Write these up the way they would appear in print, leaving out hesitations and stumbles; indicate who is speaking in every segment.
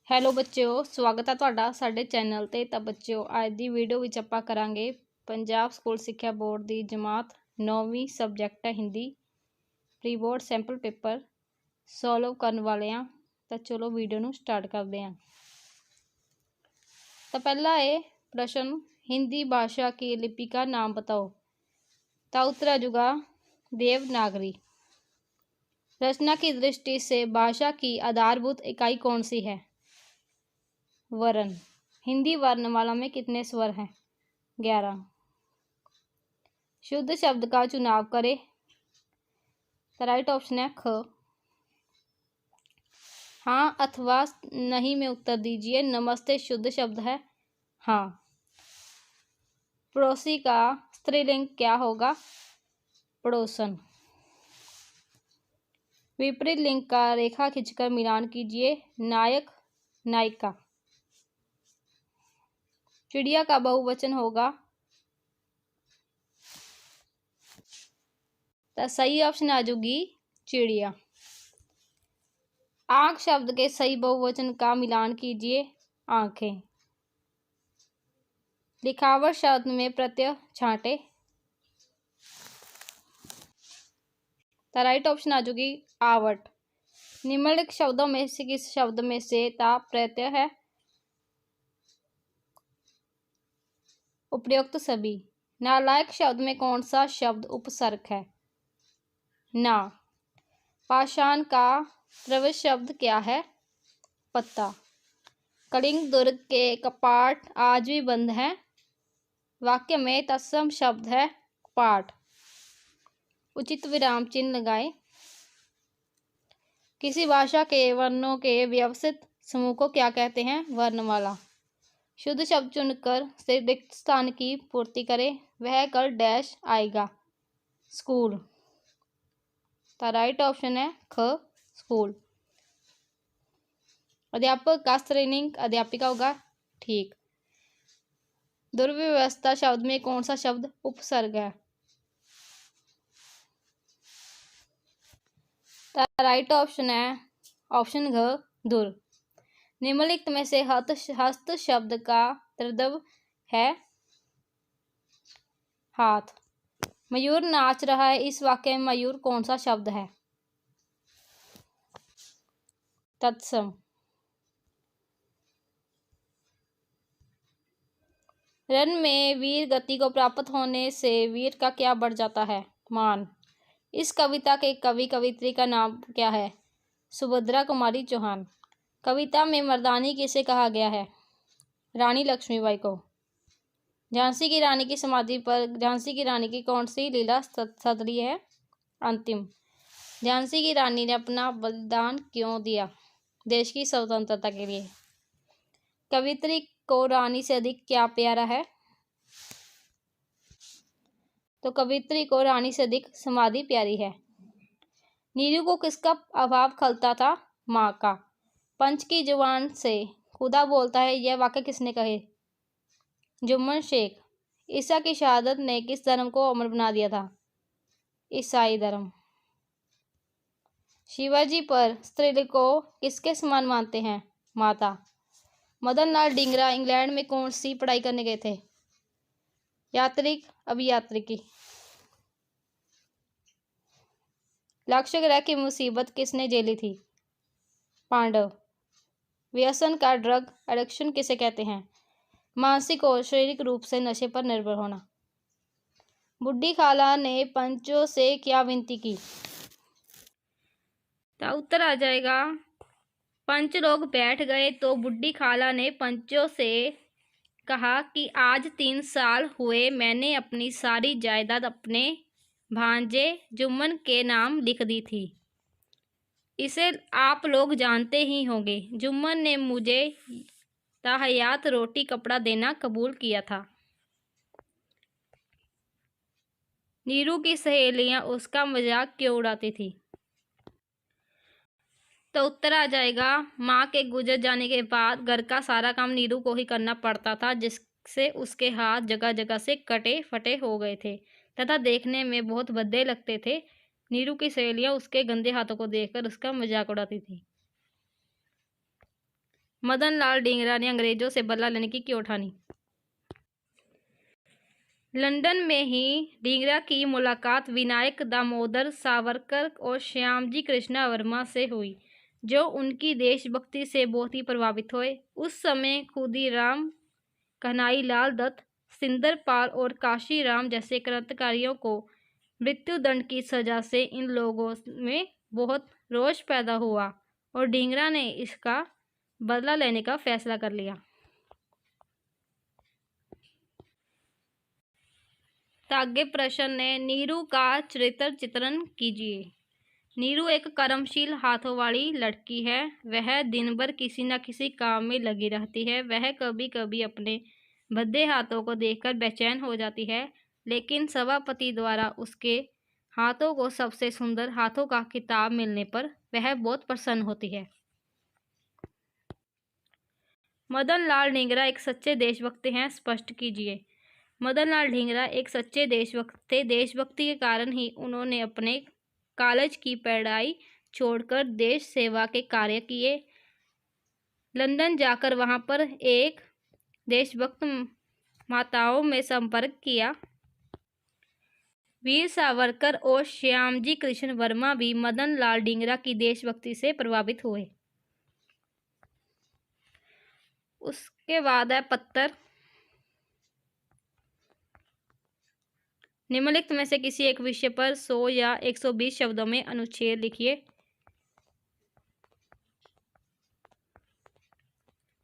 Speaker 1: Hello ਬੱਚਿਓ, ਸਵਾਗਤ ਹੈ ਤੁਹਾਡਾ ਸਾਡੇ ਚੈਨਲ ਤੇ। ਤਾਂ ਬੱਚਿਓ, ਅੱਜ ਦੀ ਵੀਡੀਓ ਵਿੱਚ ਆਪਾਂ ਕਰਾਂਗੇ ਪੰਜਾਬ ਸਕੂਲ ਸਿੱਖਿਆ ਬੋਰਡ ਦੀ ਜਮਾਤ 9ਵੀਂ ਸਬਜੈਕਟ ਹੈ Hindi pre board sample paper solve ਕਰਨ ਵਾਲੇ ਹਾਂ। ਤਾਂ ਚਲੋ ਵੀਡੀਓ ਨੂੰ ਸਟਾर्ट करते हैं। तो पहला है प्रश्न, हिंदी भाषा की लिपि का नाम बताओ। तो उत्तर आ जाएगा देवनागरी। रचना की दृष्टि से भाषा की आधारभूत इकाई कौन सी है? वर्ण। हिंदी वर्णमाला में कितने स्वर हैं? 11। शुद्ध शब्द का चुनाव करें। तो राइट ऑप्शन है ख। हाँ अथवा नहीं में उत्तर दीजिए। नमस्ते शुद्ध शब्द है हाँ। पड़ोसी का स्त्रीलिंग क्या होगा? पड़ोसन। विपरीत लिंग का रेखा खींचकर मिलान कीजिए। नायक नायिका। चिड़िया का बहुवचन होगा। तो सही ऑप्शन आ जाएगी चिड़िया। आंख शब्द के सही बहुवचन का मिलान कीजिए। आंखें। लिखावट शब्द में प्रत्यय छांटे। तो राइट ऑप्शन आ जाएगी आवट। निम्नलिखित शब्दों में से किस शब्द में से ता प्रत्यय है? उपयुक्त सभी। नालायक शब्द में कौन सा शब्द उपसर्ग है? ना। पाषाण का प्रवेश शब्द क्या है? पत्ता। कलिंग दुर्ग के कपाट आज भी बंद हैं। वाक्य में तत्सम शब्द है पाठ। उचित विराम चिन्ह लगाएं। किसी भाषा के वर्णों के व्यवस्थित समूह को क्या कहते हैं? वर्णमाला। शुद्ध शब्द चुनकर से रिक्त स्थान की पूर्ति करें। वह कल डैश आएगा। स्कूल। तो राइट ऑप्शन है ख स्कूल। अध्यापक का स्त्रीलिंग अध्यापिका होगा ठीक। दुर्व्यवस्था शब्द में कौन सा शब्द उपसर्ग है? तो राइट ऑप्शन है ऑप्शन घ दुर। निम्नलिखित में से हस्त शब्द का तर्जब है हाथ। मयूर नाच रहा है। इस वाक्य में मयूर कौन सा शब्द है? तत्सम। रण में वीर गति को प्राप्त होने से वीर का क्या बढ़ जाता है? मान। इस कविता के कवि कवित्री का नाम क्या है? सुभद्रा कुमारी चौहान। कविता में मर्दानी किसे कहा गया है? रानी लक्ष्मीबाई को। झांसी की रानी की समाधि पर झांसी की रानी की कौन सी लीला सदरी है? अंतिम। झांसी की रानी ने अपना बलिदान क्यों दिया? देश की स्वतंत्रता के लिए। कवित्री को रानी से अधिक क्या प्यारा है? तो कवित्री को रानी से अधिक समाधि प्यारी है। नीरू को किसका अभाव खलता था? माँ का। पंच की जुबान से खुदा बोलता है, यह वाक्य किसने कहे? जुम्मन शेख। ईसा की शहादत ने किस धर्म को अमर बना दिया था? ईसाई धर्म। शिवाजी पर स्त्रीलिंग को किसके समान मानते हैं? माता। मदन लाल डिंगरा इंग्लैंड में कौन सी पढ़ाई करने गए थे? यात्रिक अभियात्रिकी। लक्ष्य ग्रह की मुसीबत किसने झेली थी? पांडव। व्यसन का ड्रग एडिक्शन किसे कहते हैं? मानसिक और शारीरिक रूप से नशे पर निर्भर होना। बुड्ढी खाला ने पंचों से क्या विनती की? तो उत्तर आ जाएगा पंच लोग बैठ गए तो बुड्ढी खाला ने पंचों से कहा कि आज 3 साल हुए मैंने अपनी सारी जायदाद अपने भांजे जुम्मन के नाम लिख दी थी। इसे आप लोग जानते ही होंगे। जुम्मन ने मुझे ताहयात रोटी कपड़ा देना कबूल किया था। नीरू की सहेलियां उसका मजाक क्यों उड़ाती थी? तो उत्तर आ जाएगा माँ के गुजर जाने के बाद घर का सारा काम नीरू को ही करना पड़ता था, जिससे उसके हाथ जगह जगह से कटे फटे हो गए थे तथा देखने में बहुत भद्दे लगते थे। नीरू की सहेलियां उसके गंदे हाथों को देखकर उसका मजाक उड़ाती थी। मदन लाल ढींगरा ने अंग्रेजों से बदला लेने की क्यों ठानी? लंदन में ही ढींगरा की मुलाकात विनायक दामोदर सावरकर और श्यामजी कृष्ण वर्मा से हुई, जो उनकी देशभक्ति से बहुत ही प्रभावित हुए। उस समय खुदीराम, कन्हैयालाल दत्त, सिंदर पाल और काशीराम जैसे क्रांतिकारियों को मृत्युदंड की सजा से इन लोगों में बहुत रोष पैदा हुआ और ढींगरा ने इसका बदला लेने का फैसला कर लिया। आगे प्रश्न है, नीरू का चरित्र चित्रण कीजिए। नीरू एक कर्मशील हाथों वाली लड़की है। वह दिन भर किसी न किसी काम में लगी रहती है। वह कभी कभी अपने भद्दे हाथों को देखकर बेचैन हो जाती है, लेकिन सभापति द्वारा उसके हाथों को सबसे सुंदर हाथों का खिताब मिलने पर वह बहुत प्रसन्न होती है। मदन लाल ढींगरा एक सच्चे देशभक्त हैं, स्पष्ट कीजिए। मदन लाल ढींगरा एक सच्चे देशभक्त थे। देशभक्ति के कारण ही उन्होंने अपने कॉलेज की पढ़ाई छोड़कर देश सेवा के कार्य किए। लंदन जाकर वहां पर एक देशभक्त माताओं में संपर्क किया। वीर सावरकर और श्यामजी कृष्ण वर्मा भी मदन लाल ढींगरा की देशभक्ति से प्रभावित हुए। उसके बाद है पत्तर। निम्नलिखित में से किसी एक विषय पर 100 या 120 शब्दों में अनुच्छेद लिखिए।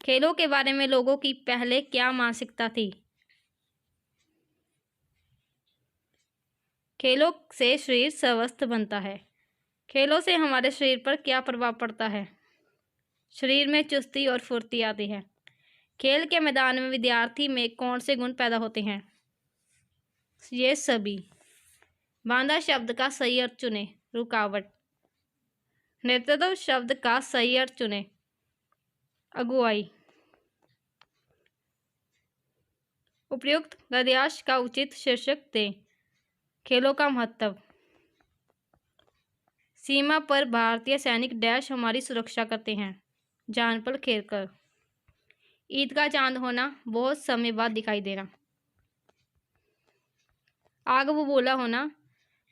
Speaker 1: खेलों के बारे में लोगों की पहले क्या मानसिकता थी? खेलों से शरीर स्वस्थ बनता है। खेलों से हमारे शरीर पर क्या प्रभाव पड़ता है? शरीर में चुस्ती और फुर्ती आती है। खेल के मैदान में विद्यार्थी में कौन से गुण पैदा होते हैं? ये सभी। बांधा शब्द का सही अर्थ चुने। रुकावट। नेतृत्व शब्द का सही अर्थ चुने। अगुवाई। उपयुक्त गद्यांश का उचित शीर्षक दें। खेलों का महत्व। सीमा पर भारतीय सैनिक डैश हमारी सुरक्षा करते हैं। जान पर खेलकर। ईद का चांद होना, बहुत समय बाद दिखाई देना। आग बबूला होना,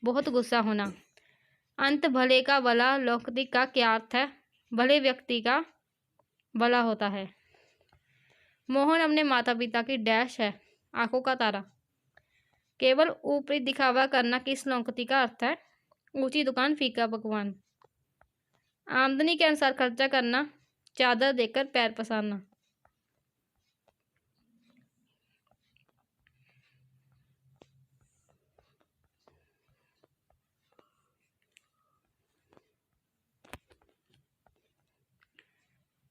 Speaker 1: बहुत गुस्सा होना। अंत भले का भला, लौकिक का क्या अर्थ है? भले व्यक्ति का भला होता है। मोहन अपने माता पिता की डैश है, आंखों का तारा। केवल ऊपरी दिखावा करना किस लौकिकी का अर्थ है? ऊंची दुकान, फीका पकवान। आमदनी के अनुसार खर्चा करना, चादर देकर पैर पसारना।